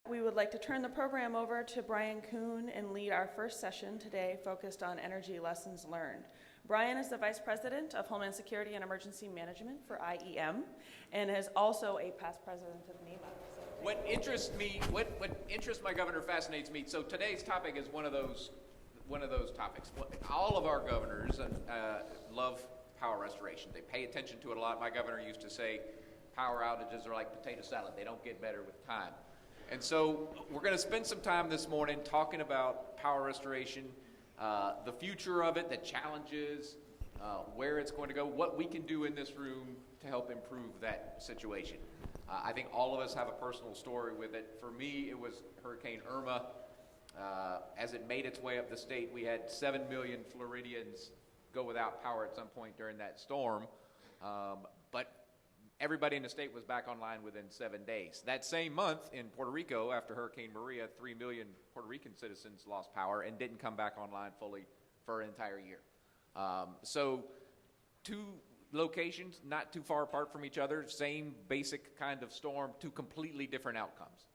We would like to turn the program over to Bryan Koon and lead our first session today focused on energy lessons learned. Bryan is the Vice President of Homeland Security and Emergency Management for IEM and is also a past president of NEMA. What interests my governor fascinates me. So today's topic is one of those topics. All of our governors love power restoration. They pay attention to it a lot. My governor used to say power outages are like potato salad. They don't get better with time. And so we're going to spend some time this morning talking about power restoration, the future of it, the challenges, where it's going to go, what we can do in this room to help improve that situation. I think all of us have a personal story with it. For me, it was Hurricane Irma. As it made its way up the state, we had 7 million Floridians go without power at some point during that storm. But everybody in the state was back online within 7 days. That same month in Puerto Rico, after Hurricane Maria, 3 million Puerto Rican citizens lost power and didn't come back online fully for an entire year. So two locations, not too far apart from each other, same basic kind of storm, two completely different outcomes.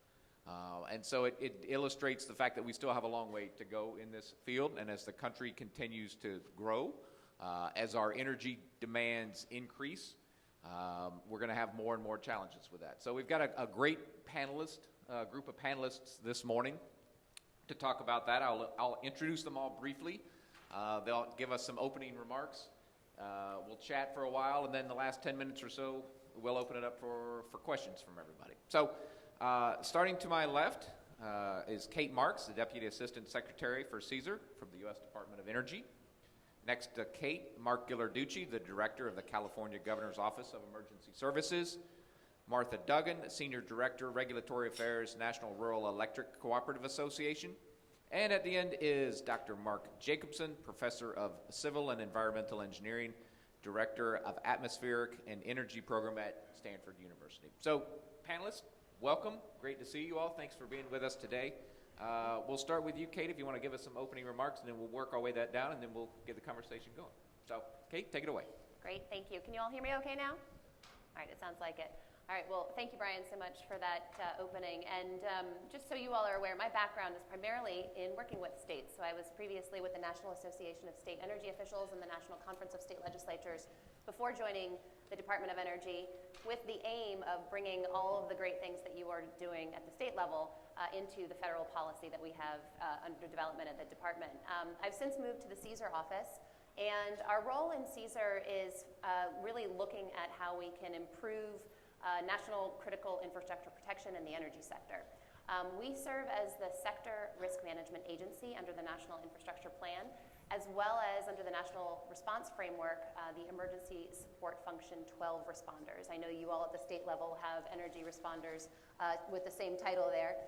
And so it illustrates the fact that we still have a long way to go in this field, and as the country continues to grow, as our energy demands increase, we're going to have more and more challenges with that. So we've got a great group of panelists this morning to talk about that. I'll introduce them all briefly. They'll give us some opening remarks. We'll chat for a while, and then the last 10 minutes or so, we'll open it up for questions from everybody. So starting to my left is Kate Marks, the Deputy Assistant Secretary for CESER from the U.S. Department of Energy. Next to Kate, Mark Ghilarducci, the Director of the California Governor's Office of Emergency Services. Martha Duggan, Senior Director, Regulatory Affairs, National Rural Electric Cooperative Association. And at the end is Dr. Mark Jacobson, Professor of Civil and Environmental Engineering, Director of Atmospheric and Energy Program at Stanford University. So, panelists, welcome. Great to see you all. Thanks for being with us today. We'll start with you, Kate, if you want to give us some opening remarks, and then we'll work our way down, and then we'll get the conversation going. So, Kate, take it away. Great, thank you. Can you all hear me okay now? All right, it sounds like it. All right, well, thank you, Bryan, so much for that opening. And just so you all are aware, my background is primarily in working with states. So I was previously with the National Association of State Energy Officials and the National Conference of State Legislatures before joining the Department of Energy with the aim of bringing all of the great things that you are doing at the state level into the federal policy that we have under development at the department. I've since moved to the CESER office, and our role in CESER is really looking at how we can improve national critical infrastructure protection in the energy sector. We serve as the Sector Risk Management Agency under the National Infrastructure Plan, as well as under the National Response Framework, the Emergency Support Function 12 responders. I know you all at the state level have energy responders with the same title there.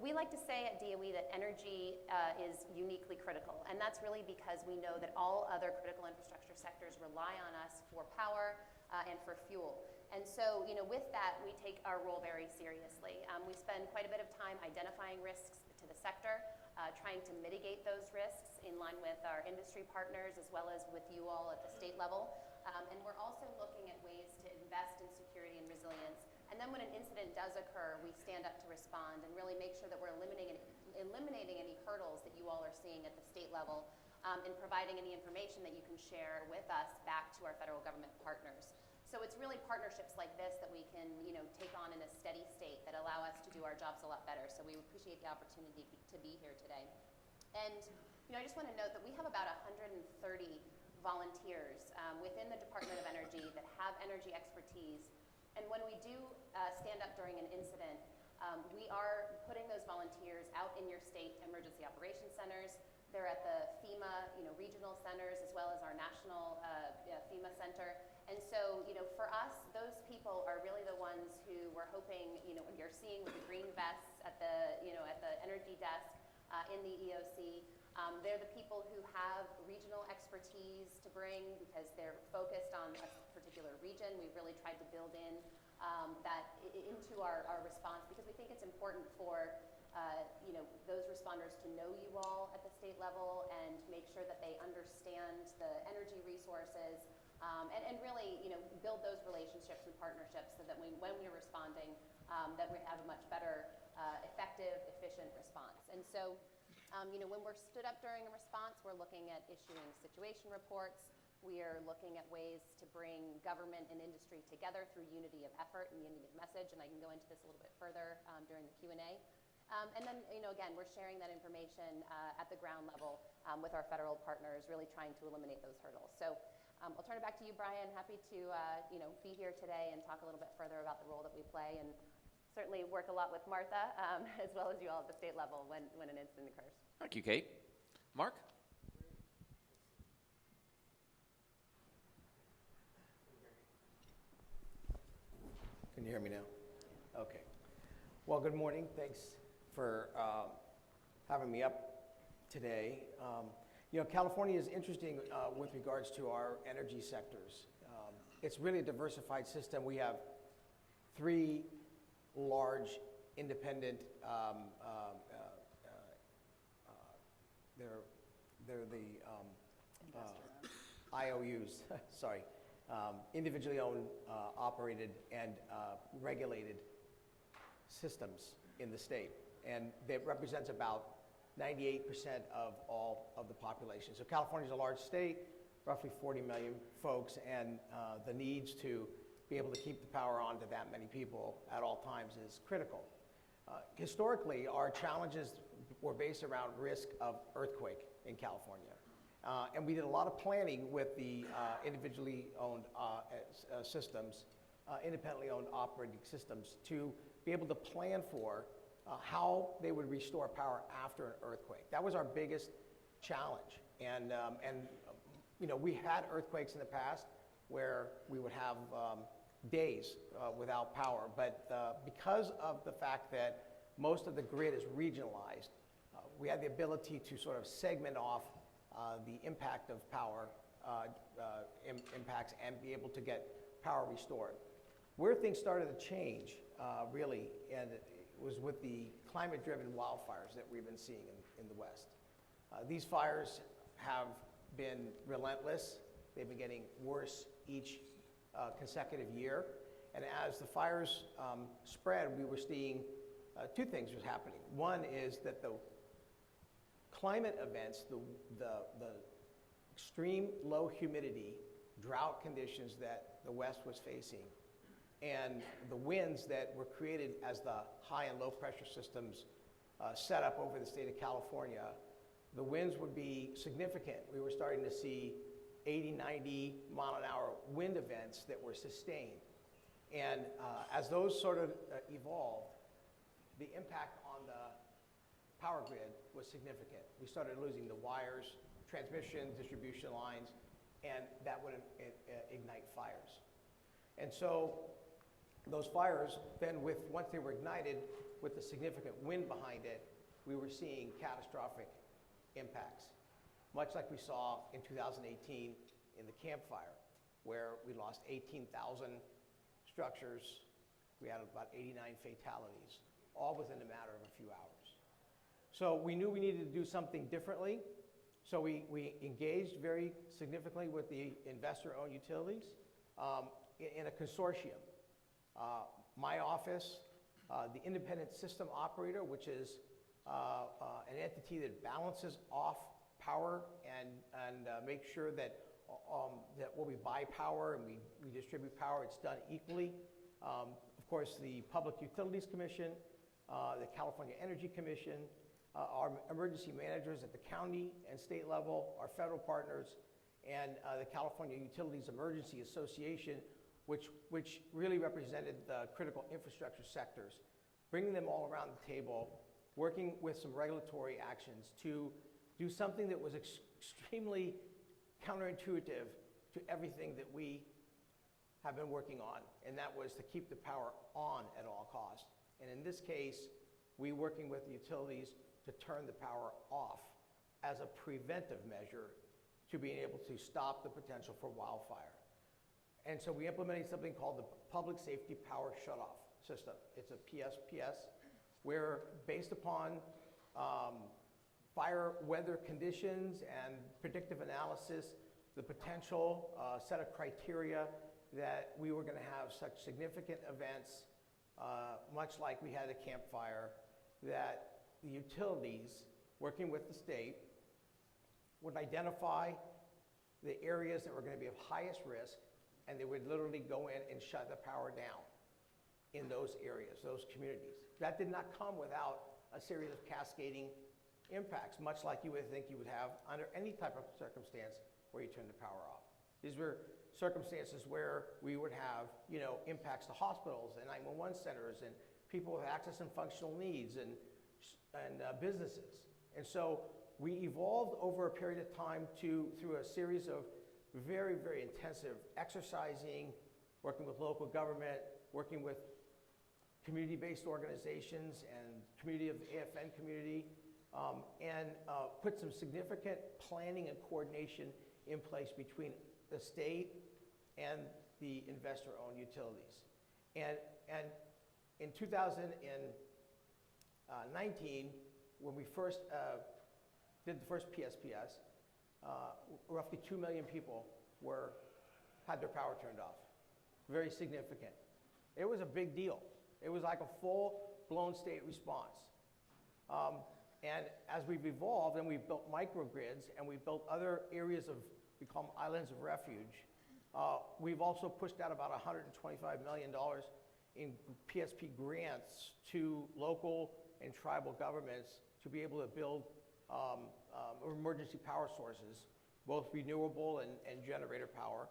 We like to say at DOE that energy is uniquely critical, and that's really because we know that all other critical infrastructure sectors rely on us for power and for fuel. And so, with that, we take our role very seriously. We spend quite a bit of time identifying risks to the sector, trying to mitigate those risks in line with our industry partners as well as with you all at the state level. And we're also looking at ways to invest in security and resilience. And then when an incident does occur, we stand up to respond and really make sure that we're eliminating any hurdles that you all are seeing at the state level and providing any information that you can share with us back to our federal government partners. So it's really partnerships like this that we can, take on in a steady state that allow us to do our jobs a lot better. So we appreciate the opportunity to be here today. And, I just want to note that we have about 130 volunteers within the Department of Energy that have energy expertise. And when we do stand up during an incident, we are putting those volunteers out in your state emergency operations centers. They're at the FEMA, regional centers, as well as our national FEMA center. And so, for us, those people are really the ones who we're hoping, when you're seeing with the green vests at the, at the energy desk in the EOC, they're the people who have regional expertise to bring because they're focused on a particular region. We've really tried to build in that into our response because we think it's important for those responders to know you all at the state level and make sure that they understand the energy resources and really, build those relationships and partnerships so that when we're responding, that we have a much better effective, efficient response. And so, when we're stood up during a response, we're looking at issuing situation reports. We are looking at ways to bring government and industry together through unity of effort and unity of message, and I can go into this a little bit further during the Q&A. And then, again, we're sharing that information at the ground level with our federal partners, really trying to eliminate those hurdles. So I'll turn it back to you, Bryan. Happy to, be here today and talk a little bit further about the role that we play, and certainly work a lot with Martha, as well as you all at the state level when an incident occurs. Thank you, Kate. Mark? Can you hear me now? Okay. Well, good morning. Thanks for having me up today. California is interesting with regards to our energy sectors. It's really a diversified system. We have three large independent, they're the IOUs, sorry, individually owned, operated, and regulated systems in the state. And that represents about 98% of all of the population. So California is a large state, roughly 40 million folks, and the needs to be able to keep the power on to that many people at all times is critical. Historically, our challenges were based around risk of earthquake in California. And we did a lot of planning with the individually owned systems, independently owned operating systems, to be able to plan for how they would restore power after an earthquake. That was our biggest challenge. And we had earthquakes in the past where we would have days without power. But because of the fact that most of the grid is regionalized, we had the ability to sort of segment off the impact of power impacts and be able to get power restored. Where things started to change, really, and it was with the climate-driven wildfires that we've been seeing in the West. These fires have been relentless. They've been getting worse each consecutive year. And as the fires spread, we were seeing two things was happening. One is that the climate events, the extreme low humidity, drought conditions that the West was facing, and the winds that were created as the high and low pressure systems set up over the state of California, the winds would be significant. We were starting to see 80, 90 mile an hour wind events that were sustained. And as those sort of evolved, the impact on the power grid was significant. We started losing the wires, transmission, distribution lines, and that would ignite fires. And so those fires then, once they were ignited with the significant wind behind it, we were seeing catastrophic impacts, much like we saw in 2018 in the Camp Fire, where we lost 18,000 structures. We had about 89 fatalities, all within a matter of a few hours. So we knew we needed to do something differently. So we engaged very significantly with the investor-owned utilities in a consortium. My office, the independent system operator, which is an entity that balances off power and make sure that when we buy power and we distribute power, it's done equally. Of course, the Public Utilities Commission, the California Energy Commission, our emergency managers at the county and state level, our federal partners, and the California Utilities Emergency Association, which really represented the critical infrastructure sectors, bringing them all around the table, working with some regulatory actions to do something that was extremely counterintuitive to everything that we have been working on, and that was to keep the power on at all costs. And in this case, we working with the utilities to turn the power off as a preventive measure to being able to stop the potential for wildfire. And so we implemented something called the Public Safety Power Shutoff System. It's a PSPS, where based upon fire weather conditions and predictive analysis, the potential set of criteria that we were going to have such significant events, much like we had a Camp Fire, that the utilities, working with the state, would identify the areas that were going to be of highest risk, and they would literally go in and shut the power down in those areas, those communities. That did not come without a series of cascading impacts, much like you would think you would have under any type of circumstance where you turn the power off. These were circumstances where we would have, impacts to hospitals and 911 centers and people with access and functional needs and businesses. And so we evolved over a period of time through a series of very, very intensive exercising, working with local government, working with community-based organizations and community of the AFN community, and put some significant planning and coordination in place between the state and the investor-owned utilities. And in 2019, when we first did the first PSPS, roughly 2 million people had their power turned off. Very significant. It was a big deal. It was like a full-blown state response. And as we've evolved and we've built microgrids and we've built other areas we call them islands of refuge, we've also pushed out about $125 million in PSP grants to local and tribal governments to be able to build emergency power sources, both renewable and generator power,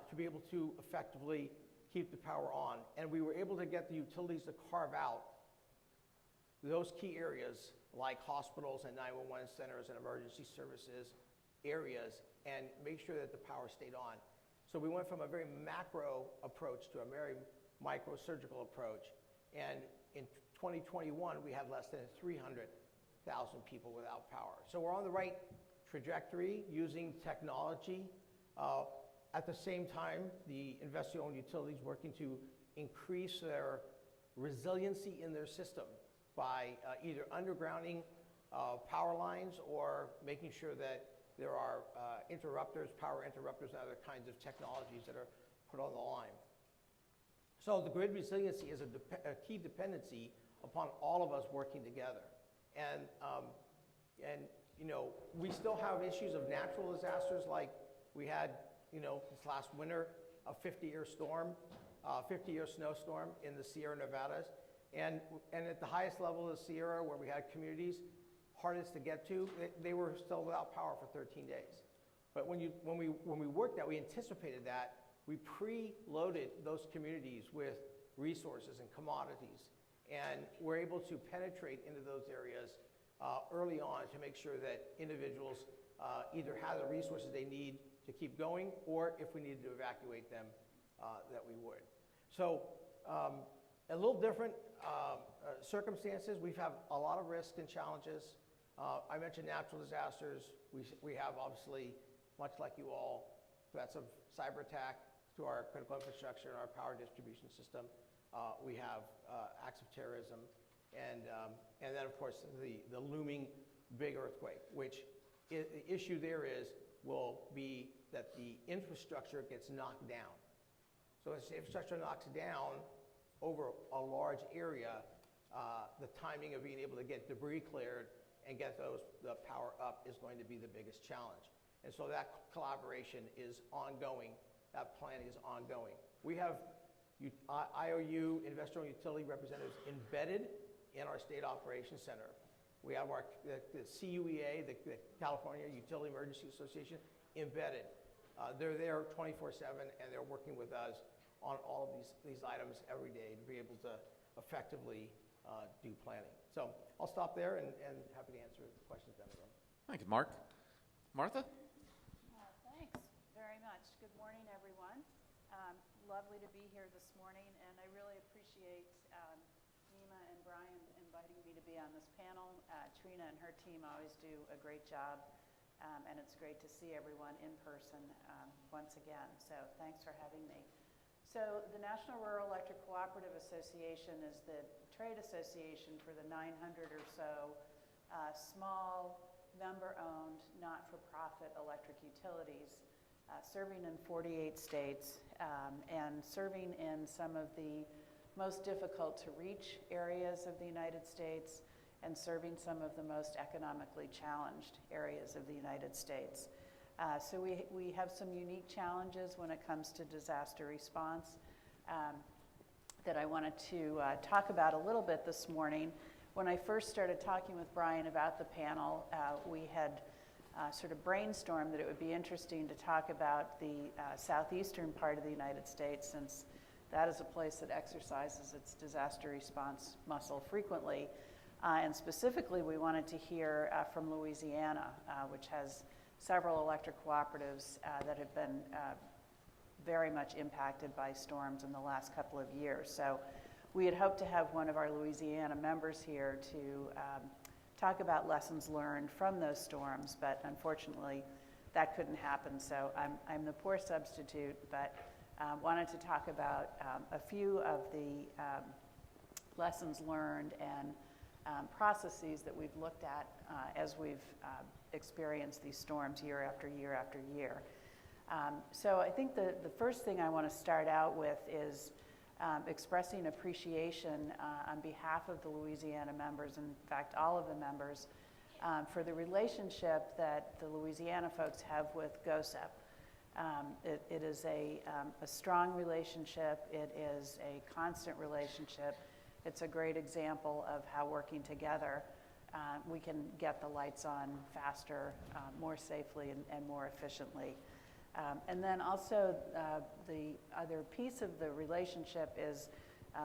to be able to effectively keep the power on. And we were able to get the utilities to carve out those key areas like hospitals and 911 centers and emergency services areas and make sure that the power stayed on. So we went from a very macro approach to a very micro-surgical approach. And in 2021, we had less than 300,000 people without power. So we're on the right trajectory using technology. At the same time, the investor-owned utilities working to increase their resiliency in their system by either undergrounding power lines or making sure that there are power interrupters, and other kinds of technologies that are put on the line. So the grid resiliency is a key dependency upon all of us working together. And we still have issues of natural disasters like we had, this last winter, a 50-year storm, 50-year snowstorm in the Sierra Nevadas. And at the highest level of the Sierra, where we had communities hardest to get to, they were still without power for 13 days. But when we worked that, we anticipated that. We pre-loaded those communities with resources and commodities, and we're able to penetrate into those areas early on to make sure that individuals either have the resources they need to keep going, or if we needed to evacuate them, that we would. So a little different circumstances. We've had a lot of risks and challenges. I mentioned natural disasters. We have, obviously, much like you all, threats of cyber attack to our critical infrastructure and our power distribution system. We have acts of terrorism. And then, of course, the looming big earthquake, which the issue there will be that the infrastructure gets knocked down. So as the infrastructure knocks down over a large area, the timing of being able to get debris cleared and get the power up is going to be the biggest challenge. And so that collaboration is ongoing. That planning is ongoing. We have IOU, investor-owned utility representatives, embedded in our State Operations Center. We have the CUEA, the California Utility Emergency Association, embedded. They're there 24/7, and they're working with us on all of these items every day to be able to effectively do planning. So I'll stop there and happy to answer questions down the road. Thanks, Mark. Martha? Thanks very much. Good morning, everyone. Lovely to be here this morning, and I really appreciate Irma and Bryan inviting me to be on this panel. Trina and her team always do a great job, and it's great to see everyone in person once again. So thanks for having me. So the National Rural Electric Cooperative Association is the trade association for the 900 or so small, member-owned, not-for-profit electric utilities serving in 48 states and serving in some of the most difficult to reach areas of the United States and serving some of the most economically challenged areas of the United States. So we have some unique challenges when it comes to disaster response that I wanted to talk about a little bit this morning. When I first started talking with Bryan about the panel, we had sort of brainstormed that it would be interesting to talk about the southeastern part of the United States, since that is a place that exercises its disaster response muscle frequently. And specifically, we wanted to hear from Louisiana, which has several electric cooperatives that have been very much impacted by storms in the last couple of years. So we had hoped to have one of our Louisiana members here to talk about lessons learned from those storms, but unfortunately that couldn't happen. So I'm the poor substitute, but wanted to talk about a few of the lessons learned and processes that we've looked at as we've experienced these storms year after year after year. So I think the first thing I want to start out with is expressing appreciation on behalf of the Louisiana members, in fact all of the members, for the relationship that the Louisiana folks have with GOSEP. It is a strong relationship. It is a constant relationship. It's a great example of how working together we can get the lights on faster, more safely, and more efficiently. And then also the other piece of the relationship is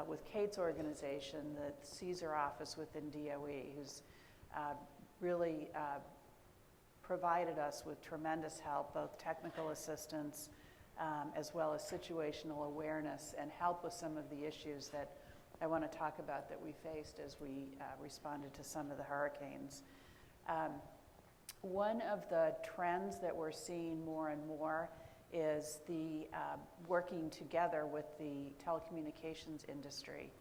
with Kate's organization, the CESER office within DOE, who's really provided us with tremendous help, both technical assistance as well as situational awareness, and help with some of the issues that I want to talk about that we faced as we responded to some of the hurricanes. One of the trends that we're seeing more and more is the working together with the telecommunications industry.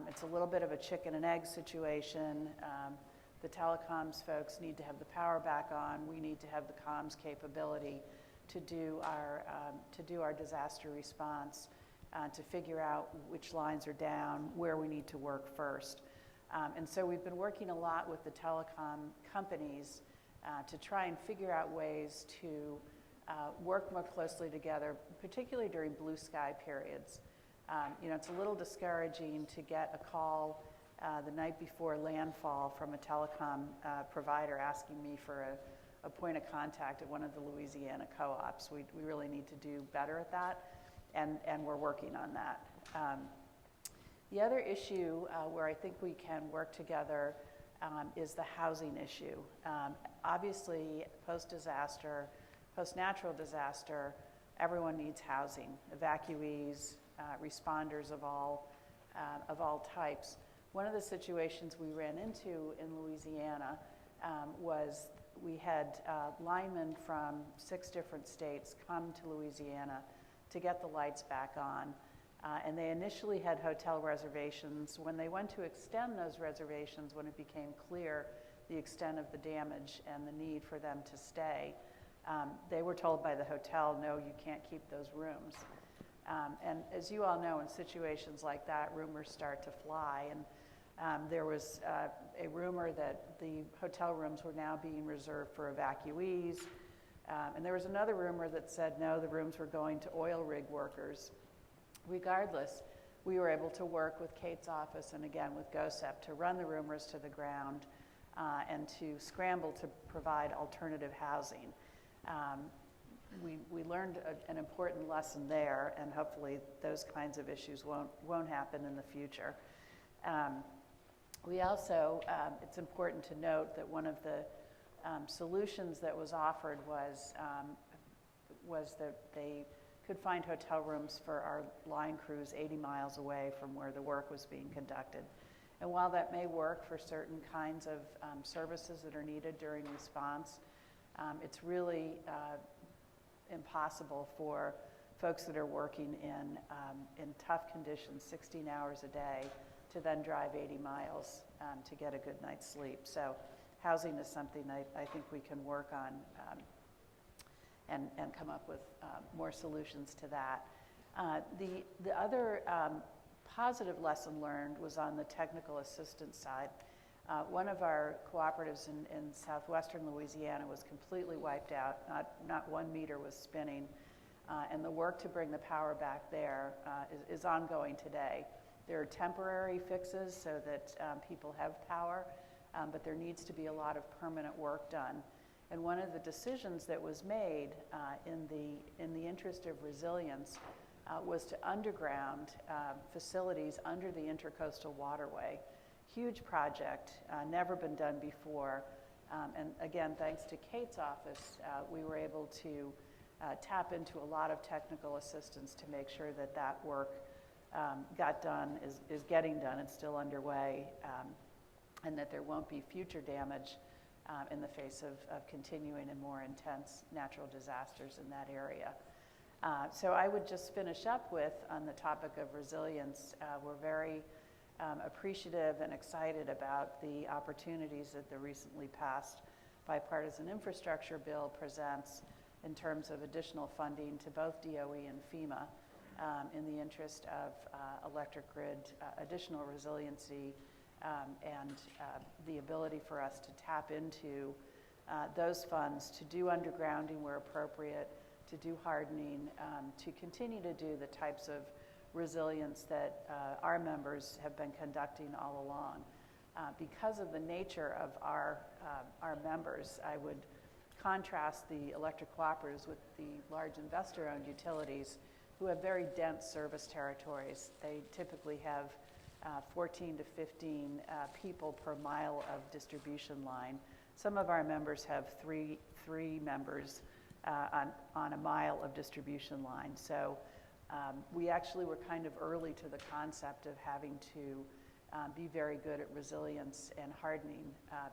It's a little bit of a chicken and egg situation. The telecoms folks need to have the power back on. We need to have the comms capability to do our disaster response, to figure out which lines are down, where we need to work first. And so we've been working a lot with the telecom companies to try and figure out ways to work more closely together, particularly during blue sky periods. It's a little discouraging to get a call the night before landfall from a telecom provider asking me for a point of contact at one of the Louisiana co-ops. We really need to do better at that, and we're working on that. The other issue where I think we can work together is the housing issue. Obviously, post-disaster, post-natural disaster, everyone needs housing. Evacuees, responders of all types. One of the situations we ran into in Louisiana was we had linemen from 6 different states come to Louisiana to get the lights back on. And they initially had hotel reservations. When they went to extend those reservations, when it became clear the extent of the damage and the need for them to stay, they were told by the hotel, no, you can't keep those rooms. And as you all know, in situations like that, rumors start to fly. And there was a rumor that the hotel rooms were now being reserved for evacuees. And there was another rumor that said, no, the rooms were going to oil rig workers. Regardless, we were able to work with Kate's office and again with GOSEP to run the rumors to the ground and to scramble to provide alternative housing. We learned an important lesson there, and hopefully those kinds of issues won't happen in the future. We also, it's important to note that one of the solutions that was offered was that they could find hotel rooms for our line crews 80 miles away from where the work was being conducted. And while that may work for certain kinds of services that are needed during response, it's really impossible for folks that are working in tough conditions, 16 hours a day, to then drive 80 miles to get a good night's sleep. So housing is something I think we can work on and come up with more solutions to that. The other positive lesson learned was on the technical assistance side. One of our cooperatives in southwestern Louisiana was completely wiped out. Not 1 meter was spinning. And the work to bring the power back there is ongoing today. There are temporary fixes so that people have power, but there needs to be a lot of permanent work done. And one of the decisions that was made in the interest of resilience was to underground facilities under the Intercoastal Waterway. Huge project, never been done before. And again, thanks to Kate's office, we were able to tap into a lot of technical assistance to make sure that that work got done, is getting done, it's still underway, and that there won't be future damage in the face of continuing and more intense natural disasters in that area. So I would just finish up with, on the topic of resilience, we're very appreciative and excited about the opportunities that the recently passed bipartisan infrastructure bill presents in terms of additional funding to both DOE and FEMA in the interest of electric grid, additional resiliency, and the ability for us to tap into those funds to do undergrounding where appropriate, to do hardening, to continue to do the types of resilience that our members have been conducting all along. Because of the nature of our members, I would contrast the electric cooperatives with the large investor-owned utilities who have very dense service territories. They typically have 14 to 15 people per mile of distribution line. Some of our members have three members on a mile of distribution line. So we actually were kind of early to the concept of having to be very good at resilience and hardening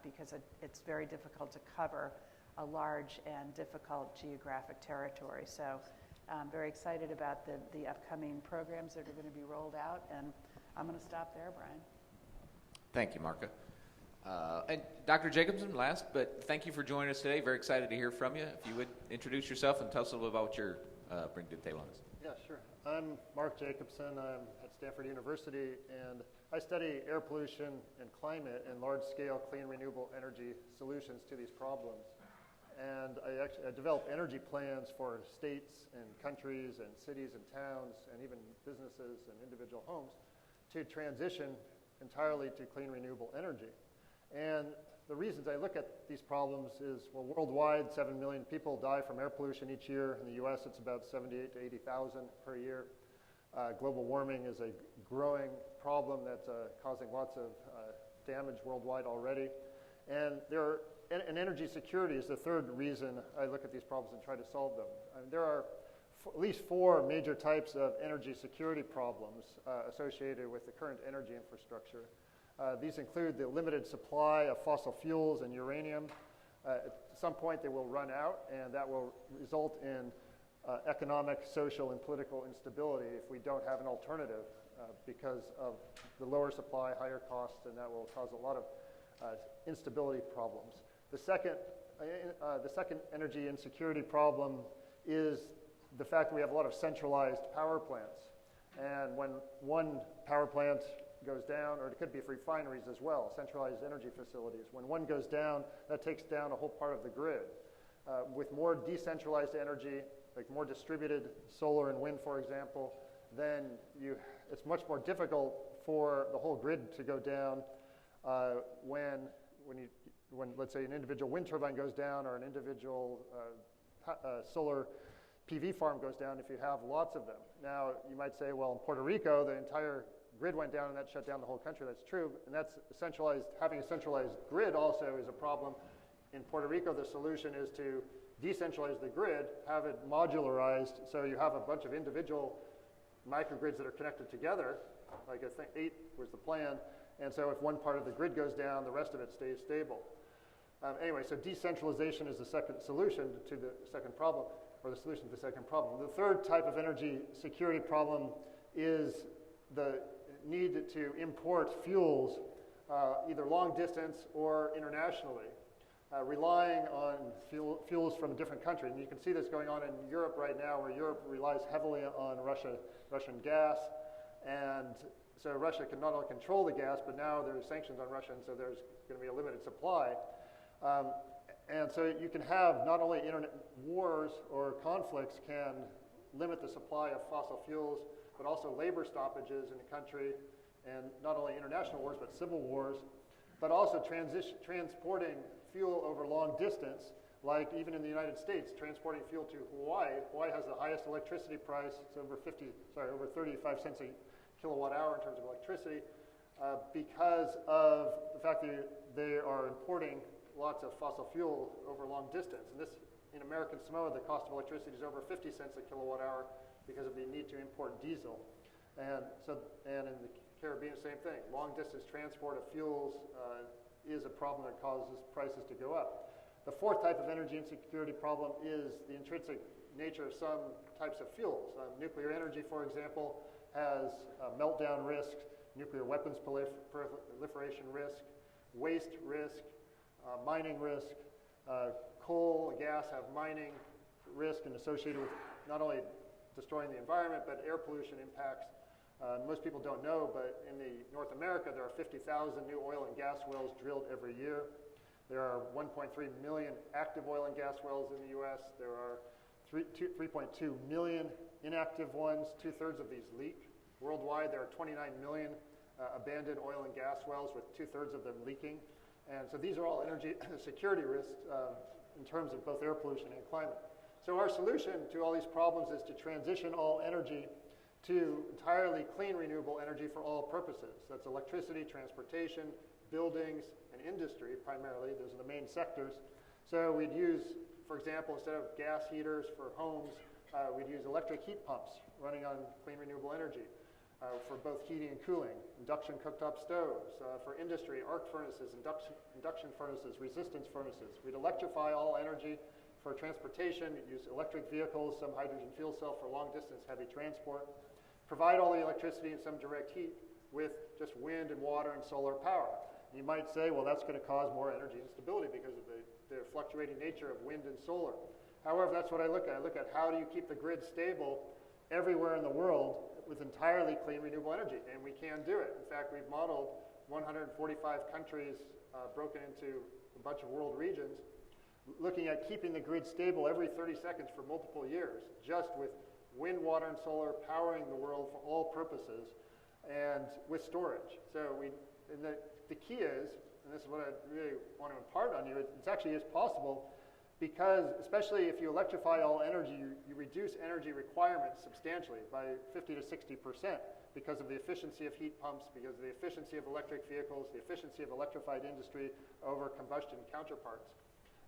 because it's very difficult to cover a large and difficult geographic territory. So I'm very excited about the upcoming programs that are going to be rolled out, and I'm going to stop there, Bryan. Thank you, Marka. And Dr. Jacobson, last, but thank you for joining us today. Very excited to hear from you. If you would introduce yourself and tell us a little bit about what you're bringing to the table on this. Yeah, sure. I'm Mark Jacobson. I'm at Stanford University, and I study air pollution and climate and large-scale clean renewable energy solutions to these problems. And I develop energy plans for states and countries and cities and towns and even businesses and individual homes to transition entirely to clean renewable energy. And the reasons I look at these problems is, well, worldwide, 7 million people die from air pollution each year. In the U.S., it's about 78 to 80,000 per year. Global warming is a growing problem that's causing lots of damage worldwide already. And energy security is the third reason I look at these problems and try to solve them. There are at least 4 major types of energy security problems associated with the current energy infrastructure. These include the limited supply of fossil fuels and uranium. At some point they will run out, and that will result in economic, social, and political instability if we don't have an alternative because of the lower supply, higher costs, and that will cause a lot of instability problems. The second energy insecurity problem is the fact that we have a lot of centralized power plants. And when one power plant goes down, or it could be for refineries as well, centralized energy facilities. When one goes down, that takes down a whole part of the grid. With more decentralized energy, like more distributed solar and wind, for example, then it's much more difficult for the whole grid to go down when let's say an individual wind turbine goes down or an individual solar PV farm goes down if you have lots of them. Now, you might say, well, in Puerto Rico, the entire grid went down and that shut down the whole country. That's true, and that's having a centralized grid also is a problem. In Puerto Rico, the solution is to decentralize the grid, have it modularized, so you have a bunch of individual microgrids that are connected together. Like I think 8 was the plan, and so if one part of the grid goes down, the rest of it stays stable. Anyway, so decentralization is the second solution to the second problem, or the solution to the second problem. The third type of energy security problem is the need to import fuels either long distance or internationally, relying on fuels from a different country. And you can see this going on in Europe right now, where Europe relies heavily on Russian gas. And so Russia can not only control the gas, but now there's sanctions on Russia, and so there's going to be a limited supply. And so you can have not only internet wars or conflicts can limit the supply of fossil fuels, but also labor stoppages in the country, and not only international wars, but civil wars, but also transporting fuel over long distance, like even in the United States, transporting fuel to Hawaii. Hawaii has the highest electricity price. It's over 35 cents a kilowatt hour in terms of electricity, because of the fact that they are importing lots of fossil fuel over long distance. And this, in American Samoa, the cost of electricity is over 50 cents a kilowatt hour because of the need to import diesel. And in the Caribbean, same thing. Long distance transport of fuels is a problem that causes prices to go up. The fourth type of energy insecurity problem is the intrinsic nature of some types of fuels. Nuclear energy, for example, has meltdown risk, nuclear weapons proliferation risk, waste risk, mining risk. Coal and gas have mining risk and associated with not only destroying the environment, but air pollution impacts. Most people don't know, but in North America, there are 50,000 new oil and gas wells drilled every year. There are 1.3 million active oil and gas wells in the U.S. There are 3.2 million inactive ones. 2/3 of these leak. Worldwide, there are 29 million abandoned oil and gas wells, with 2/3 of them leaking. And so these are all energy security risks in terms of both air pollution and climate. So our solution to all these problems is to transition all energy to entirely clean renewable energy for all purposes. That's electricity, transportation, buildings, and industry primarily. Those are the main sectors. So we'd use, for example, instead of gas heaters for homes, we'd use electric heat pumps running on clean renewable energy for both heating and cooling, induction cooktop stoves, for industry, arc furnaces, induction furnaces, resistance furnaces. We'd electrify all energy for transportation, use electric vehicles, some hydrogen fuel cell for long distance heavy transport, provide all the electricity and some direct heat with just wind and water and solar power. You might say, well, that's going to cause more energy instability because of the fluctuating nature of wind and solar. However, that's what I look at. I look at how do you keep the grid stable everywhere in the world with entirely clean renewable energy, and we can do it. In fact, we've modeled 145 countries broken into a bunch of world regions, looking at keeping the grid stable every 30 seconds for multiple years, just with wind, water, and solar powering the world for all purposes, and with storage. So the key is, and this is what I really want to impart on you, it actually is possible, because especially if you electrify all energy, you reduce energy requirements substantially by 50 to 60% because of the efficiency of heat pumps, because of the efficiency of electric vehicles, the efficiency of electrified industry over combustion counterparts.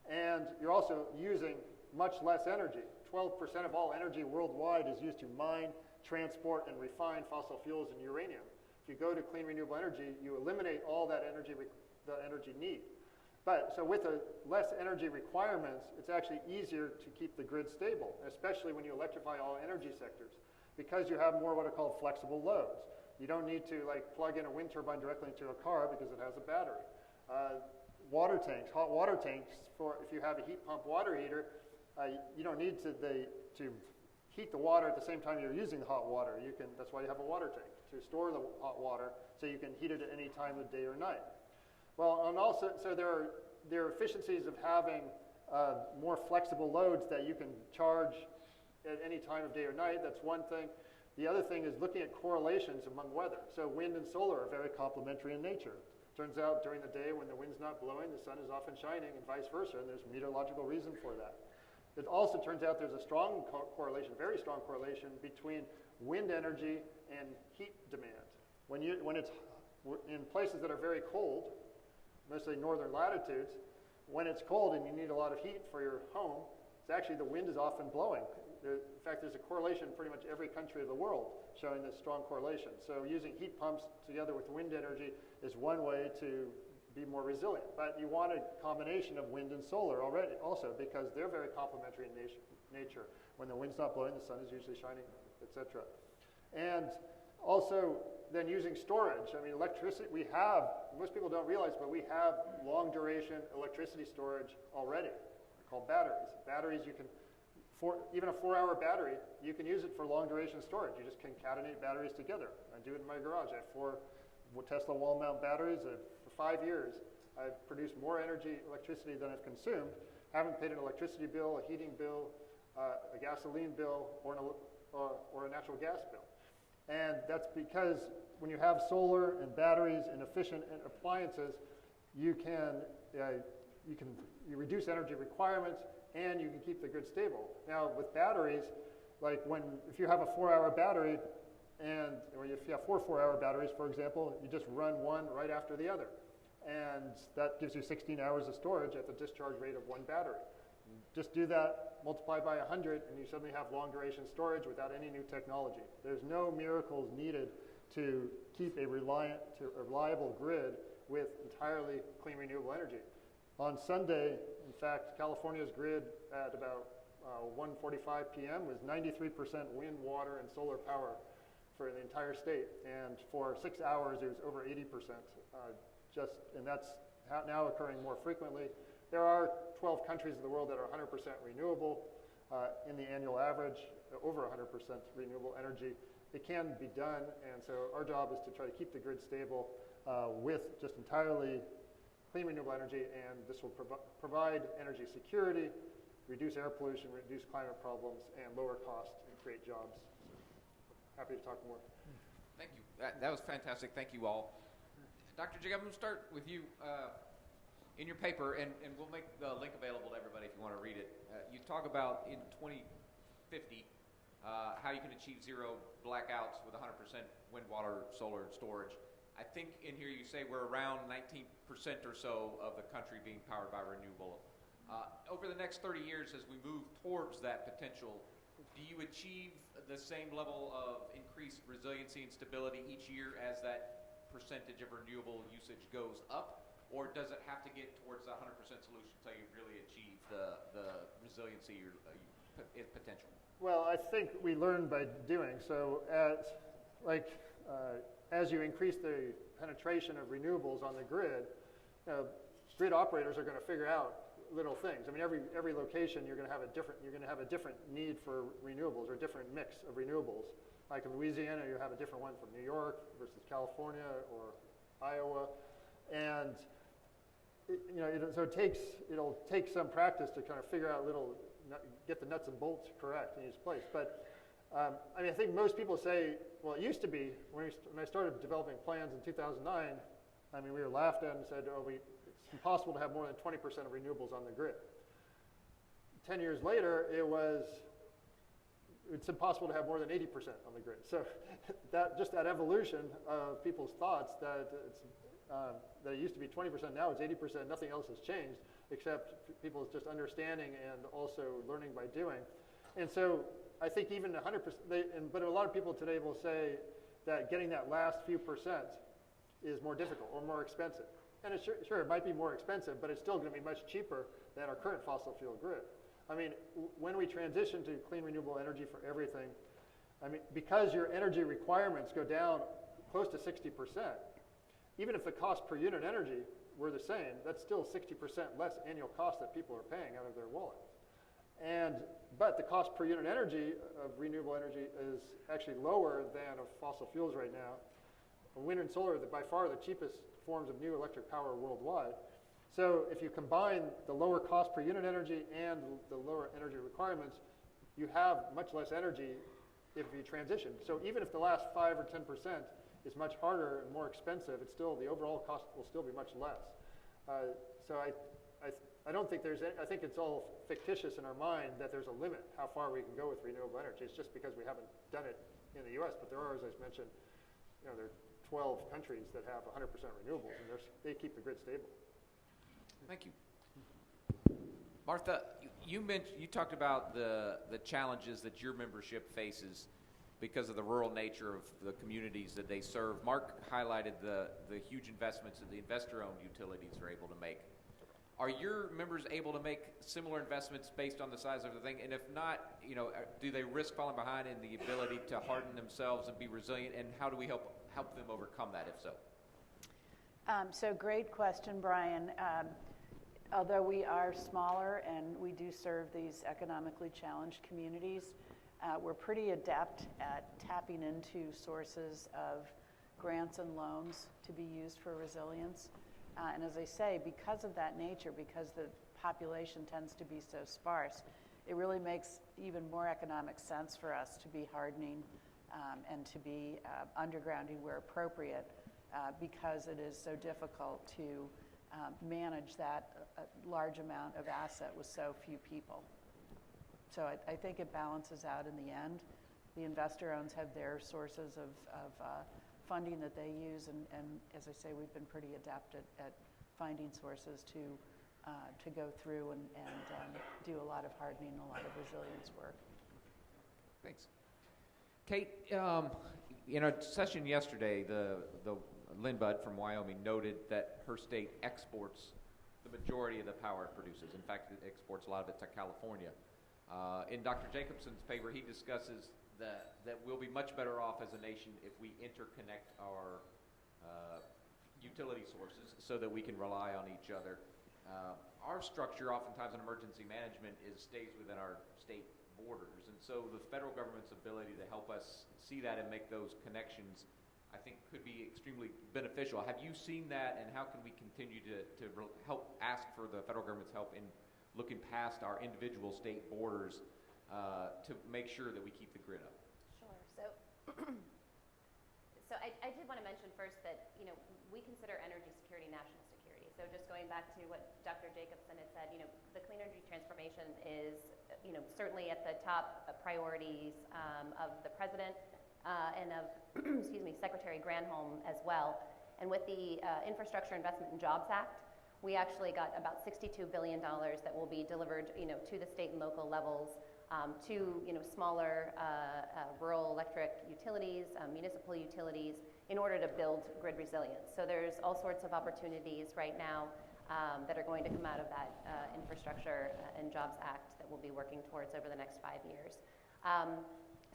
And you're also using much less energy. 12% of all energy worldwide is used to mine, transport, and refine fossil fuels and uranium. If you go to clean renewable energy, you eliminate all that energy, the energy need. But so with less energy requirements, it's actually easier to keep the grid stable, especially when you electrify all energy sectors, because you have more what are called flexible loads. You don't need to plug in a wind turbine directly into a car because it has a battery. Water tanks, hot water tanks, for if you have a heat pump water heater, you don't need to heat the water at the same time you're using the hot water. That's why you have a water tank, to store the hot water so you can heat it at any time of day or night. Well, and also, so there are efficiencies of having more flexible loads that you can charge at any time of day or night. That's one thing. The other thing is looking at correlations among weather. So wind and solar are very complementary in nature. Turns out during the day when the wind's not blowing, the sun is often shining, and vice versa, and there's meteorological reason for that. It also turns out there's a strong correlation, very strong correlation between wind energy and heat demand. When it's in places that are very cold, mostly northern latitudes, when it's cold and you need a lot of heat for your home, it's actually the wind is often blowing. In fact, there's a correlation in pretty much every country of the world showing this strong correlation. So using heat pumps together with wind energy is one way to be more resilient. But you want a combination of wind and solar already, also, because they're very complementary in nature. When the wind's not blowing, the sun is usually shining, etc. And also, then using storage. I mean, electricity, most people don't realize, but we have long duration electricity storage already, called batteries. Batteries you can even a 4-hour battery, you can use it for long duration storage. You just concatenate batteries together. I do it in my garage. I have 4 Tesla wall mount batteries. For 5 years, I've produced more electricity than I've consumed. I haven't paid an electricity bill, a heating bill, a gasoline bill, or a natural gas bill. And that's because when you have solar and batteries and efficient appliances, you reduce energy requirements, and you can keep the grid stable. Now, with batteries, if you have a 4-hour battery, or if you have 4 4-hour batteries, for example, you just run one right after the other. And that gives you 16 hours of storage at the discharge rate of one battery. Just do that, multiply by 100, and you suddenly have long duration storage without any new technology. There's no miracles needed to keep a reliable grid with entirely clean renewable energy. On Sunday, in fact, California's grid at about 1:45 p.m. was 93% wind, water, and solar power for the entire state. And for 6 hours, it was over 80%. And that's now occurring more frequently. There are 12 countries in the world that are 100% renewable in the annual average, over 100% renewable energy. It can be done, and so our job is to try to keep the grid stable with just entirely clean renewable energy, and this will provide energy security, reduce air pollution, reduce climate problems, and lower cost and create jobs. Happy to talk more. Thank you. That was fantastic. Thank you all. Dr. Jig, I'm going to start with you in your paper, and we'll make the link available to everybody if you want to read it. You talk about in 2050 how you can achieve zero blackouts with 100% wind, water, solar, and storage. I think in here you say we're around 19% or so of the country being powered by renewable. Over the next 30 years, as we move towards that potential, do you achieve the same level of increased resiliency and stability each year as that percentage of renewable usage goes up? Or does it have to get towards the 100% solution until you really achieve the resiliency or potential? Well, I think we learn by doing. So as you increase the penetration of renewables on the grid, grid operators are going to figure out little things. I mean, every location you're going to have a different need for renewables or a different mix of renewables. Like in Louisiana, you have a different one from New York versus California or Iowa, and so it'll take some practice to kind of figure out get the nuts and bolts correct in each place. But I think most people say, well, it used to be when I started developing plans in 2009. I mean, we were laughed at and said, it's impossible to have more than 20% of renewables on the grid. 10 years later, it's impossible to have more than 80% on the grid. So that evolution of people's thoughts that it used to be 20%, now it's 80%, nothing else has changed except people's just understanding and also learning by doing. And so I think even 100%, but a lot of people today will say that getting that last few percent is more difficult or more expensive. And sure, it might be more expensive, but it's still going to be much cheaper than our current fossil fuel grid. I mean, when we transition to clean renewable energy for everything, I mean, because your energy requirements go down close to 60%, even if the cost per unit energy were the same, that's still 60% less annual cost that people are paying out of their wallet. But the cost per unit energy of renewable energy is actually lower than of fossil fuels right now. Wind and solar are by far the cheapest forms of new electric power worldwide. So if you combine the lower cost per unit energy and the lower energy requirements, you have much less energy if you transition. So even if the last 5 or 10% is much harder and more expensive, the overall cost will still be much less. So I don't think I think it's all fictitious in our mind that there's a limit how far we can go with renewable energy. It's just because we haven't done it in the U.S., but there are, as I mentioned, there are 12 countries that have 100% renewables, and they keep the grid stable. Thank you. Martha, you talked about the challenges that your membership faces because of the rural nature of the communities that they serve. Mark highlighted the huge investments that the investor-owned utilities are able to make. Are your members able to make similar investments based on the size of the thing? And if not, do they risk falling behind in the ability to harden themselves and be resilient? And how do we help them overcome that, if so? So great question, Bryan. although we are smaller and we do serve these economically challenged communities, we're pretty adept at tapping into sources of grants and loans to be used for resilience. And as I say, because of that nature, because the population tends to be so sparse, it really makes even more economic sense for us to be hardening and to be undergrounding where appropriate, because it is so difficult to manage that large amount of asset with so few people. So I think it balances out in the end. The investor-owns have their sources of funding that they use, and as I say, we've been pretty adept at finding sources to go through and do a lot of hardening and a lot of resilience work. Thanks. Kate, in a session yesterday, the Lynn Budd from Wyoming noted that her state exports the majority of the power it produces. In fact, it exports a lot of it to California. In Dr. Jacobson's paper, he discusses that we'll be much better off as a nation if we interconnect our utility sources so that we can rely on each other. Our structure, oftentimes in emergency management, stays within our state borders, and so the federal government's ability to help us see that and make those connections, I think, could be extremely beneficial. Have you seen that, and how can we continue to help ask for the federal government's help in looking past our individual state borders to make sure that we keep the grid up? Sure. So I did want to mention first that, we consider energy security national security. So just going back to what Dr. Jacobson had said, the clean energy transformation is, certainly at the top priorities of the president and of, Secretary Granholm as well. And with the Infrastructure Investment and Jobs Act, we actually got about $62 billion that will be delivered, to the state and local levels, to smaller rural electric utilities, municipal utilities, in order to build grid resilience. So there's all sorts of opportunities right now that are going to come out of that Infrastructure and Jobs Act that we'll be working towards over the next 5 years.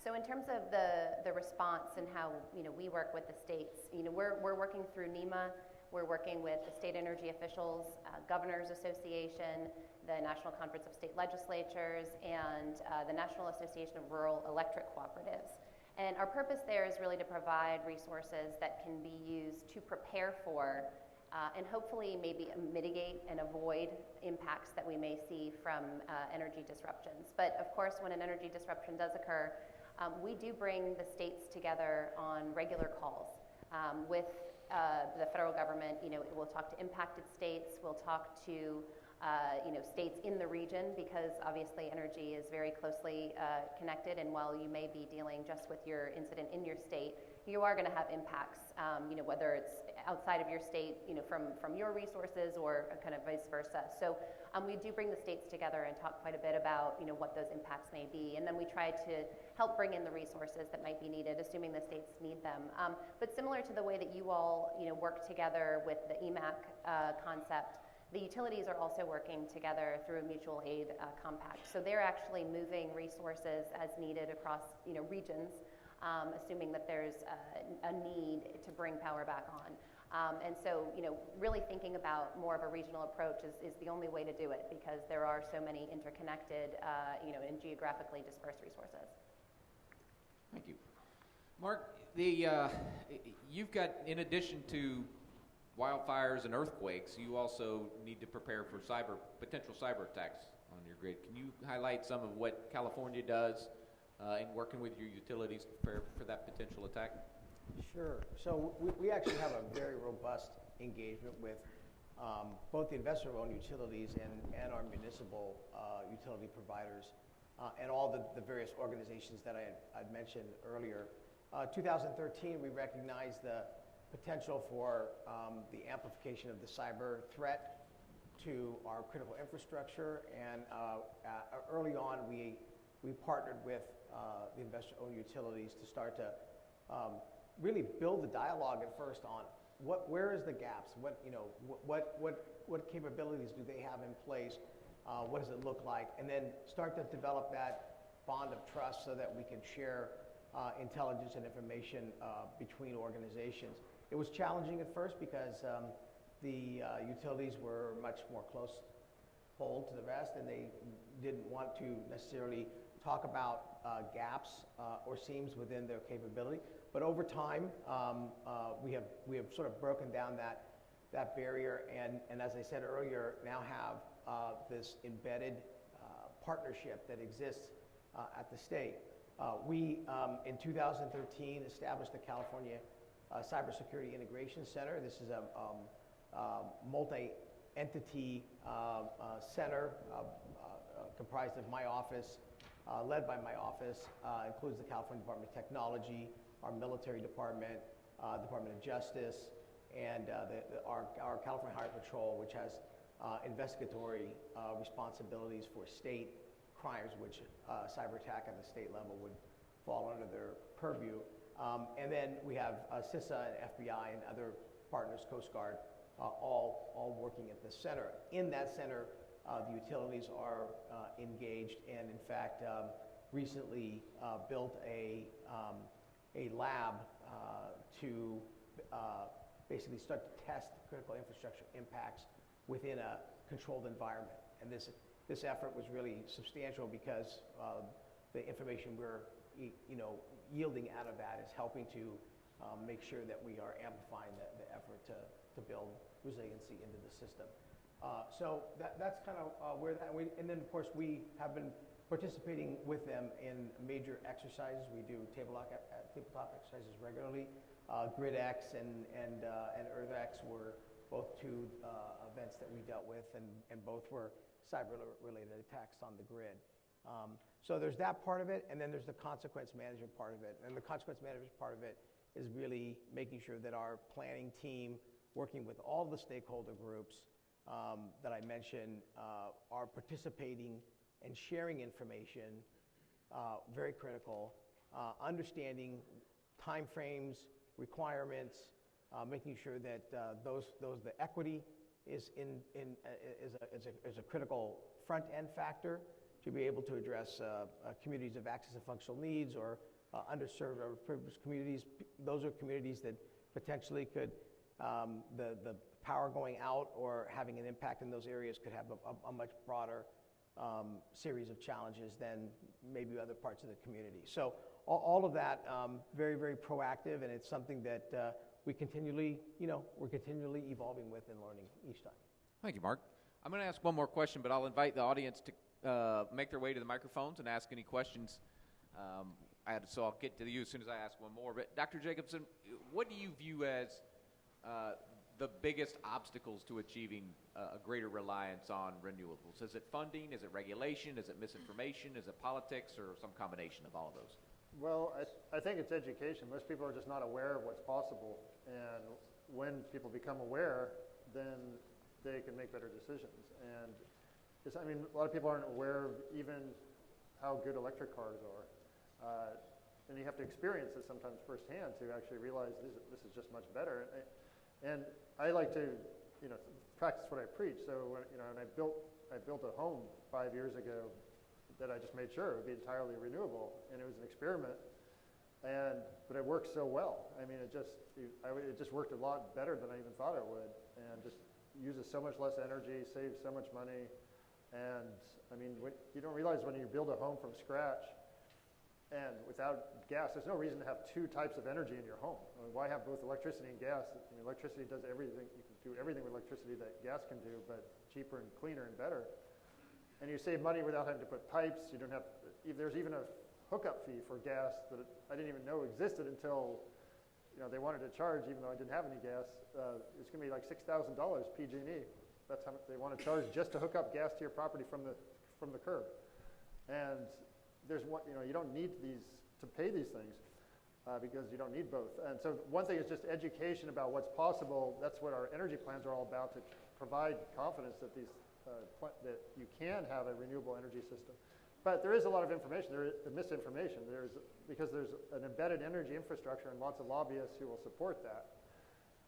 So in terms of the response and how we work with the states, we're working through NEMA. We're working with the state energy officials, Governors Association, the National Conference of State Legislatures, and the National Association of Rural Electric Cooperatives. And our purpose there is really to provide resources that can be used to prepare for and hopefully maybe mitigate and avoid impacts that we may see from energy disruptions. But of course, when an energy disruption does occur, we do bring the states together on regular calls with the federal government. We'll talk to impacted states. We'll talk to states in the region, because obviously energy is very closely connected. And while you may be dealing just with your incident in your state, you are going to have impacts, whether it's outside of your state, from your resources, or kind of vice versa. So we do bring the states together and talk quite a bit about, what those impacts may be. And then we try to help bring in the resources that might be needed, assuming the states need them. But similar to the way that you all, work together with the EMAC concept, the utilities are also working together through a mutual aid compact. So they're actually moving resources as needed across, regions, assuming that there's a need to bring power back on. And so, really thinking about more of a regional approach is the only way to do it, because there are so many interconnected, and geographically dispersed resources. Thank you. Mark, you've got, in addition to wildfires and earthquakes, you also need to prepare for potential cyber attacks on your grid. Can you highlight some of what California does in working with your utilities to prepare for that potential attack? Sure. So we actually have a very robust engagement with both the investor-owned utilities and our municipal utility providers and all the various organizations that I'd mentioned earlier. 2013, we recognized the potential for the amplification of the cyber threat to our critical infrastructure, and early on we partnered with the investor-owned utilities to start to really build the dialogue at first on where is the gaps, what capabilities do they have in place, what does it look like, and then start to develop that bond of trust so that we can share intelligence and information between organizations. It was challenging at first because the utilities were much more close hold to the rest, and they didn't want to necessarily talk about gaps or seams within their capability. But over time, we have sort of broken down that barrier, and as I said earlier, now have this embedded partnership that exists at the state. We, in 2013, established the California Cybersecurity Integration Center. This is a multi-entity center comprised of my office, led by my office, includes the California Department of Technology, our military department, Department of Justice, and our California Highway Patrol, which has investigatory responsibilities for state crimes, which cyber attack at the state level would fall under their purview. And then we have CESER and FBI and other partners, Coast Guard, all working at the center. In that center, the utilities are engaged, and in fact, recently built a lab to basically start to test critical infrastructure impacts within a controlled environment. And this effort was really substantial because the information we're yielding out of that is helping to make sure that we are amplifying the effort to build resiliency into the system. So that's kind of where that, and then of course we have been participating with them in major exercises. We do tabletop exercises regularly. GridX and EarthX were both two events that we dealt with, and both were cyber-related attacks on the grid. So there's that part of it, and then there's the consequence management part of it. And the consequence management part of it is really making sure that our planning team, working with all the stakeholder groups that I mentioned, are participating and sharing information, very critical, understanding timeframes, requirements, making sure that the equity is a critical front-end factor to be able to address communities of access and functional needs or underserved or privileged communities. Those are communities that potentially could, the power going out or having an impact in those areas could have a much broader series of challenges than maybe other parts of the community. So all of that, very, very proactive, and it's something that we're continually evolving with and learning each time. Thank you, Mark. I'm going to ask one more question, but I'll invite the audience to make their way to the microphones and ask any questions. So I'll get to you as soon as I ask one more. But Dr. Jacobson, what do you view as the biggest obstacles to achieving a greater reliance on renewables? Is it funding? Is it regulation? Is it misinformation? Is it politics, or some combination of all of those? Well, I think it's education. Most people are just not aware of what's possible. And when people become aware, then they can make better decisions. And a lot of people aren't aware of even how good electric cars are. And you have to experience it sometimes firsthand to actually realize this is just much better. And I like to, practice what I preach. So when I built a home 5 years ago that I just made sure it would be entirely renewable, and it was an experiment. But it worked so well. It just worked a lot better than I even thought it would, and just uses so much less energy, saves so much money. And you don't realize when you build a home from scratch and without gas, there's no reason to have two types of energy in your home. Why have both electricity and gas? Electricity does everything. You can do everything with electricity that gas can do, but cheaper and cleaner and better. And you save money without having to put pipes. You don't have. There's even a hookup fee for gas that I didn't even know existed until they wanted to charge, even though I didn't have any gas. It's going to be like $6,000 PG&E. That's how much they want to charge just to hook up gas to your property from the curb. And there's one, you don't need to pay these things because you don't need both. And so one thing is just education about what's possible. That's what our energy plans are all about, to provide confidence that that you can have a renewable energy system. But there is a lot of information. There is misinformation. Because there's an embedded energy infrastructure and lots of lobbyists who will support that.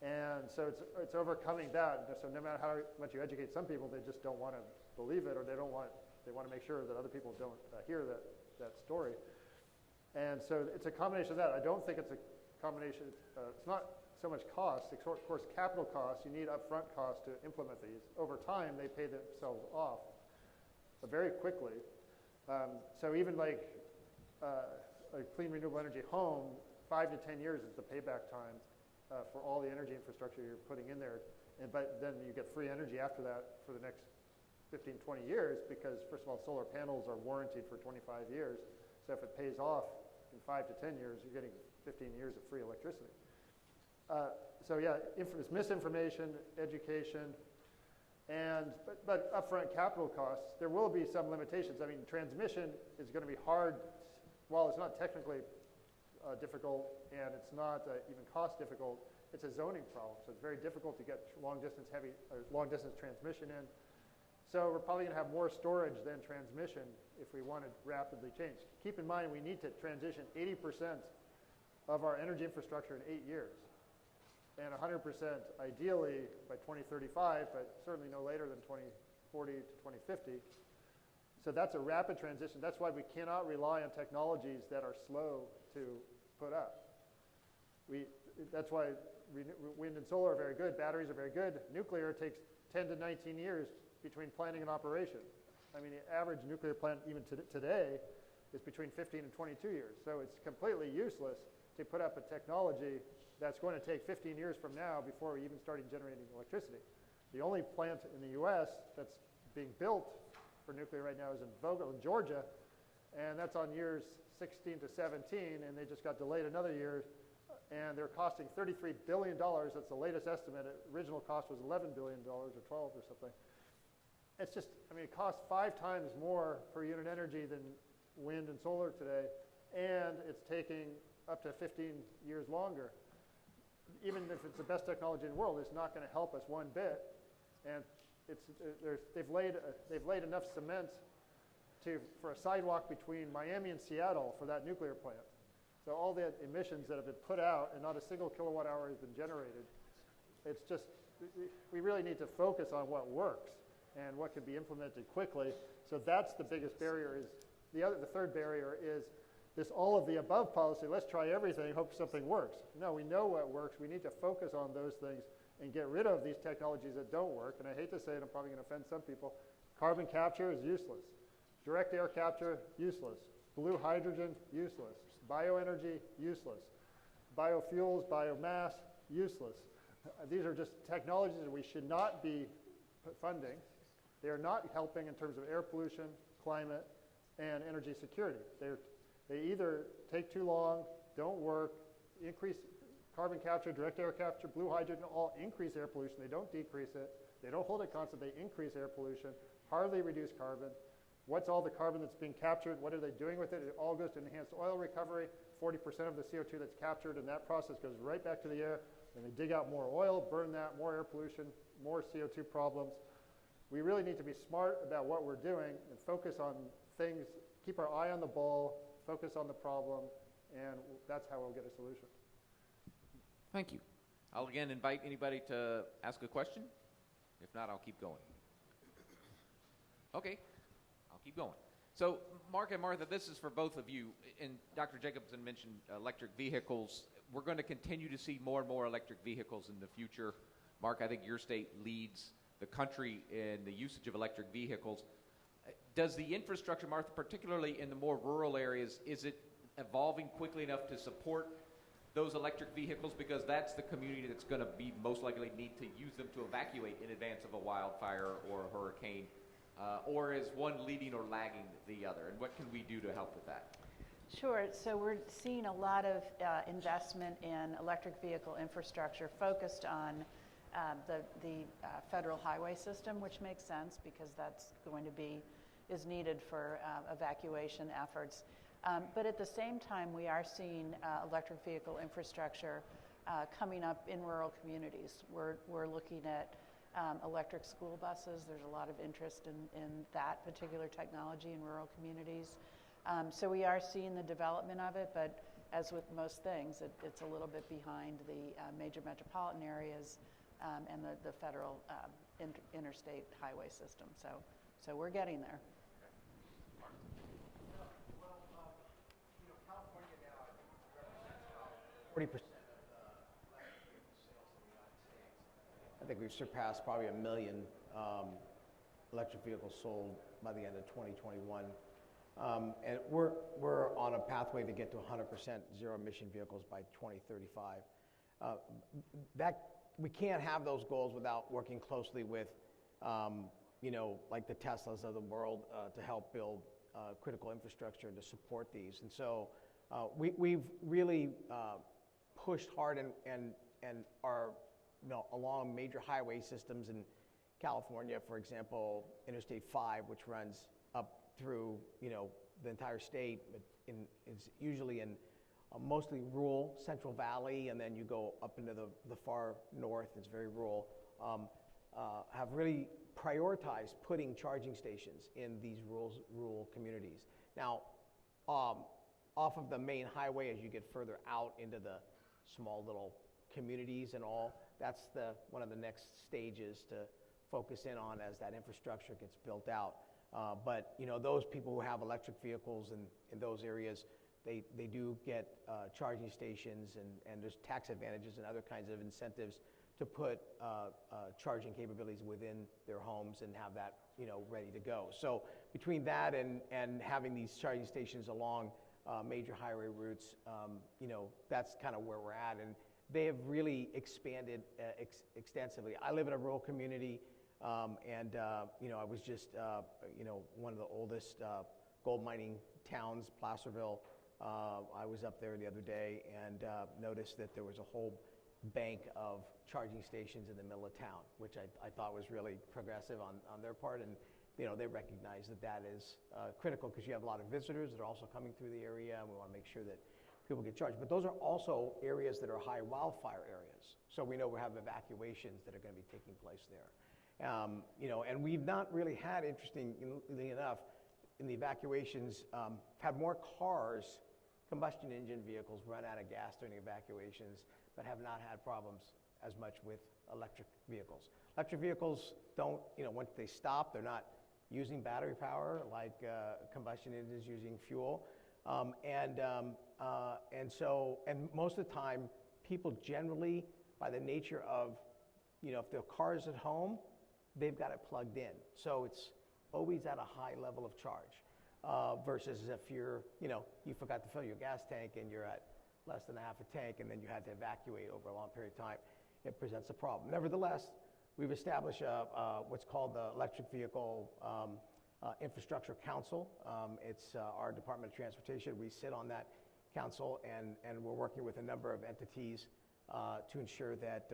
And so it's overcoming that. So no matter how much you educate some people, they just don't want to believe it, or they want to make sure that other people don't hear that story. And so it's a combination of that. I don't think it's a combination. It's not so much cost. Of course, capital costs. You need upfront costs to implement these. Over time, they pay themselves off. very quickly. So even like a clean renewable energy home, 5 to 10 years is the payback time for all the energy infrastructure you're putting in there. But then you get free energy after that for the next 15, 20 years because, first of all, solar panels are warranted for 25 years. So if it pays off in 5 to 10 years, you're getting 15 years of free electricity. So yeah, it's misinformation, education, but upfront capital costs. There will be some limitations. I mean, transmission is going to be hard. While it's not technically difficult and it's not even cost difficult, it's a zoning problem. So it's very difficult to get long distance transmission in. So we're probably going to have more storage than transmission if we want to rapidly change. Keep in mind, we need to transition 80% of our energy infrastructure in 8 years, and 100% ideally by 2035, but certainly no later than 2040 to 2050. So that's a rapid transition. That's why we cannot rely on technologies that are slow to put up. That's why wind and solar are very good. Batteries are very good. Nuclear takes 10 to 19 years between planning and operation. I mean, the average nuclear plant even today is between 15 and 22 years. So it's completely useless to put up a technology that's going to take 15 years from now before we even starting generating electricity. The only plant in the US that's being built for nuclear right now is in Vogtle in Georgia, and that's on years 16 to 17, and they just got delayed another year, and they're costing $33 billion. That's the latest estimate. Original cost was $11 billion or 12 or something. It's just, I mean, it costs 5 times more per unit energy than wind and solar today, and it's taking up to 15 years longer. Even if it's the best technology in the world, it's not going to help us one bit. And they've laid enough cement for a sidewalk between Miami and Seattle for that nuclear plant. So all the emissions that have been put out and not a single kilowatt hour has been generated. It's just, we really need to focus on what works and what can be implemented quickly. So that's the biggest barrier. The third barrier is this all of the above policy. Let's try everything, hope something works. No, we know what works. We need to focus on those things and get rid of these technologies that don't work. And I hate to say it, I'm probably going to offend some people. Carbon capture is useless. Direct air capture, useless. Blue hydrogen, useless. Bioenergy, useless. Biofuels, biomass, useless. These are just technologies that we should not be funding. They are not helping in terms of air pollution, climate, and energy security. They either take too long, don't work, increase carbon capture, direct air capture, blue hydrogen, all increase air pollution. They don't decrease it. They don't hold it constant. They increase air pollution, hardly reduce carbon. What's all the carbon that's being captured? What are they doing with it? It all goes to enhanced oil recovery. 40% of the CO2 that's captured in that process goes right back to the air. Then they dig out more oil, burn that, more air pollution, more CO2 problems. We really need to be smart about what we're doing and focus on things, keep our eye on the ball, focus on the problem, and that's how we'll get a solution. Thank you. I'll again invite anybody to ask a question. If not, I'll keep going. Okay, I'll keep going. So, Mark and Martha, this is for both of you. And Dr. Jacobson mentioned electric vehicles. We're going to continue to see more and more electric vehicles in the future. Mark, I think your state leads the country in the usage of electric vehicles. Does the infrastructure, Martha, particularly in the more rural areas, is it evolving quickly enough to support those electric vehicles? Because that's the community that's going to be most likely need to use them to evacuate in advance of a wildfire or a hurricane. Or is one leading or lagging the other? And what can we do to help with that? Sure. So we're seeing a lot of investment in electric vehicle infrastructure focused on the federal highway system, which makes sense because that's going to be is needed for evacuation efforts. But at the same time, we are seeing electric vehicle infrastructure coming up in rural communities. We're looking at electric school buses. There's a lot of interest in that particular technology in rural communities. So we are seeing the development of it, but as with most things, it's a little bit behind the major metropolitan areas and the federal interstate highway system. So we're getting there. Well, California now, I think, represents about 40% of the electric vehicle sales in the United States. I think we've surpassed probably 1 million electric vehicles sold by the end of 2021. And we're on a pathway to get to 100% zero-emission vehicles by 2035. We can't have those goals without working closely with, like the Teslas of the world to help build critical infrastructure to support these. And so we've really pushed hard and are along major highway systems in California, for example, Interstate 5, which runs up through the entire state. It's usually in mostly rural Central Valley, and then you go up into the far north. It's very rural. Have really prioritized putting charging stations in these rural communities. Now, off of the main highway, as you get further out into the small little communities and all, that's one of the next stages to focus in on as that infrastructure gets built out. But those people who have electric vehicles in those areas, they do get charging stations, and there's tax advantages and other kinds of incentives to put charging capabilities within their homes and have that ready to go. So between that and having these charging stations along major highway routes, that's kind of where we're at, and they have really expanded extensively. I live in a rural community, and I was just one of the oldest gold mining towns, Placerville. I was up there the other day and noticed that there was a whole bank of charging stations in the middle of town, which I thought was really progressive on their part, and they recognize that is critical because you have a lot of visitors that are also coming through the area, and we want to make sure that people get charged. But those are also areas that are high wildfire areas, so we know we have evacuations that are going to be taking place there. And we've not really had, interestingly enough, in the evacuations, had more cars, combustion engine vehicles, run out of gas during evacuations, but have not had problems as much with electric vehicles. Electric vehicles don't, once they stop, they're not using battery power like combustion engines using fuel. And most of the time, people generally, by the nature of, if their car is at home, they've got it plugged in. So it's always at a high level of charge versus if you forgot to fill your gas tank and you're at less than half a tank and then you had to evacuate over a long period of time, it presents a problem. Nevertheless, we've established what's called the Electric Vehicle Infrastructure Council. It's our Department of Transportation. We sit on that council, and we're working with a number of entities to ensure that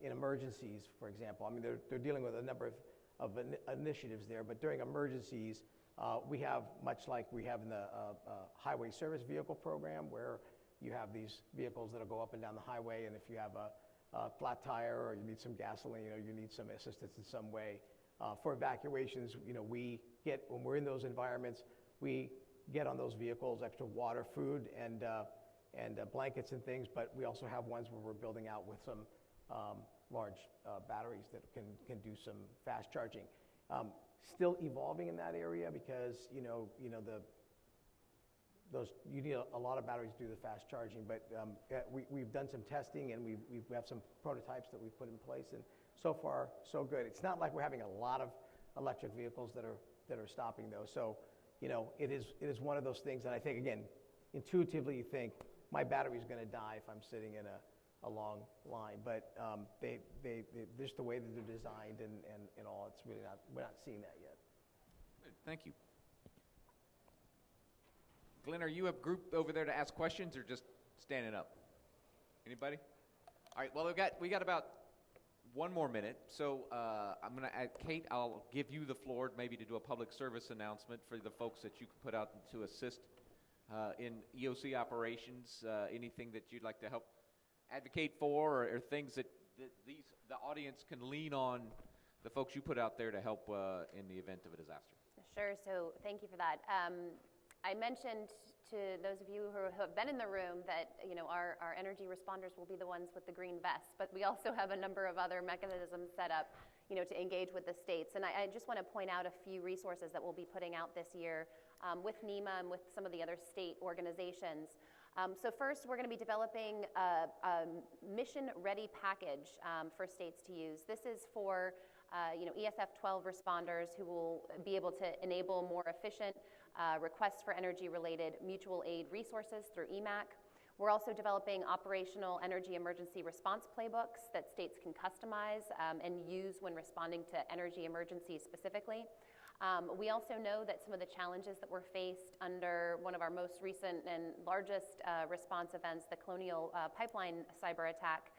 in emergencies, for example, they're dealing with a number of initiatives there, but during emergencies, we have, much like we have in the Highway Service Vehicle Program, where you have these vehicles that'll go up and down the highway, and if you have a flat tire or you need some gasoline, you need some assistance in some way. For evacuations, when we're in those environments, we get on those vehicles extra water, food, and blankets and things, but we also have ones where we're building out with some large batteries that can do some fast charging. Still evolving in that area because you need a lot of batteries to do the fast charging, but we've done some testing and we have some prototypes that we've put in place, and so far so good. It's not like we're having a lot of electric vehicles that are stopping though. So it is one of those things that I think, again, intuitively you think my battery's going to die if I'm sitting in a long line, but they just the way that they're designed and all, it's really not, we're not seeing that yet. Good, thank you. Glenn, are you a group over there to ask questions or just standing up? Anybody? All right, well, we got about one more minute, so I'm going to add, Kate, I'll give you the floor maybe to do a public service announcement for the folks that you can put out to assist in EOC operations, anything that you'd like to help advocate for, or things that the audience can lean on the folks you put out there to help in the event of a disaster. Sure, so thank you for that. I mentioned to those of you who have been in the room that our energy responders will be the ones with the green vests, but we also have a number of other mechanisms set up to engage with the states. And I just want to point out a few resources that we'll be putting out this year with NEMA and with some of the other state organizations. So first, we're going to be developing a mission-ready package for states to use. This is for ESF 12 responders who will be able to enable more efficient requests for energy-related mutual aid resources through EMAC. We're also developing operational energy emergency response playbooks that states can customize and use when responding to energy emergencies specifically. We also know that some of the challenges that were faced under one of our most recent and largest response events, the Colonial Pipeline cyber attack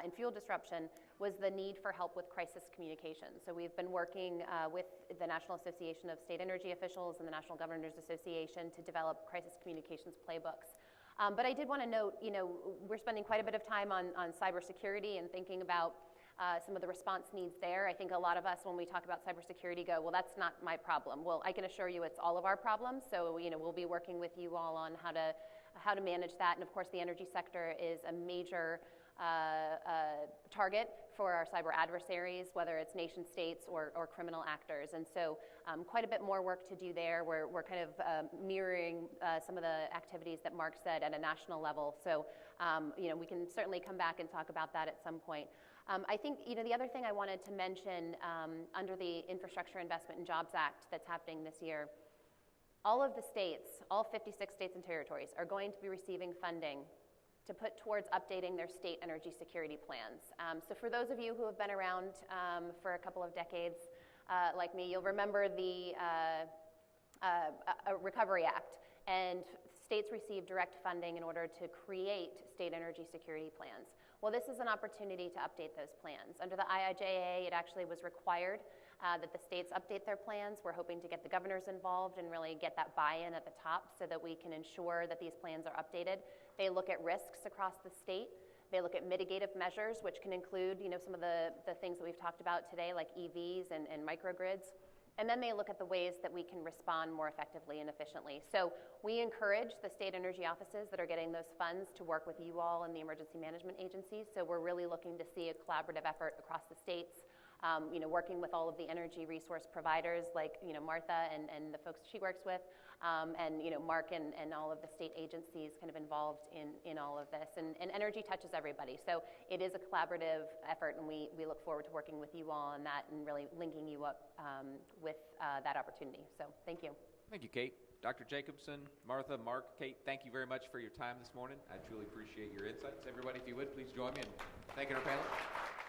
and fuel disruption, was the need for help with crisis communication. So we've been working with the National Association of State Energy Officials and the National Governors Association to develop crisis communications playbooks. But I did want to note, we're spending quite a bit of time on cybersecurity and thinking about some of the response needs there. I think a lot of us, when we talk about cybersecurity, go, well, that's not my problem. Well, I can assure you it's all of our problems. So, we'll be working with you all on how to manage that. And of course, the energy sector is a major target for our cyber adversaries, whether it's nation states or criminal actors. And so quite a bit more work to do there. We're kind of mirroring some of the activities that Mark said at a national level. So, we can certainly come back and talk about that at some point. I think, the other thing I wanted to mention under the Infrastructure Investment and Jobs Act that's happening this year, all of the states, all 56 states and territories, are going to be receiving funding to put towards updating their state energy security plans. So for those of you who have been around for a couple of decades, like me, you'll remember the Recovery Act, and states receive direct funding in order to create state energy security plans. Well, this is an opportunity to update those plans. Under the IIJA, it actually was required that the states update their plans. We're hoping to get the governors involved and really get that buy-in at the top so that we can ensure that these plans are updated. They look at risks across the state. They look at mitigative measures, which can include, some of the things that we've talked about today, like EVs and microgrids. And then they look at the ways that we can respond more effectively and efficiently. So we encourage the state energy offices that are getting those funds to work with you all and the emergency management agencies. So we're really looking to see a collaborative effort across the states, working with all of the energy resource providers like, Martha and the folks she works with, and, Mark and all of the state agencies kind of involved in all of this. And energy touches everybody. So it is a collaborative effort, and we look forward to working with you all on that and really linking you up with that opportunity. So thank you. Thank you, Kate. Dr. Jacobson, Martha, Mark, Kate, thank you very much for your time this morning. I truly appreciate your insights. Everybody, if you would, please join me in thanking our panelists.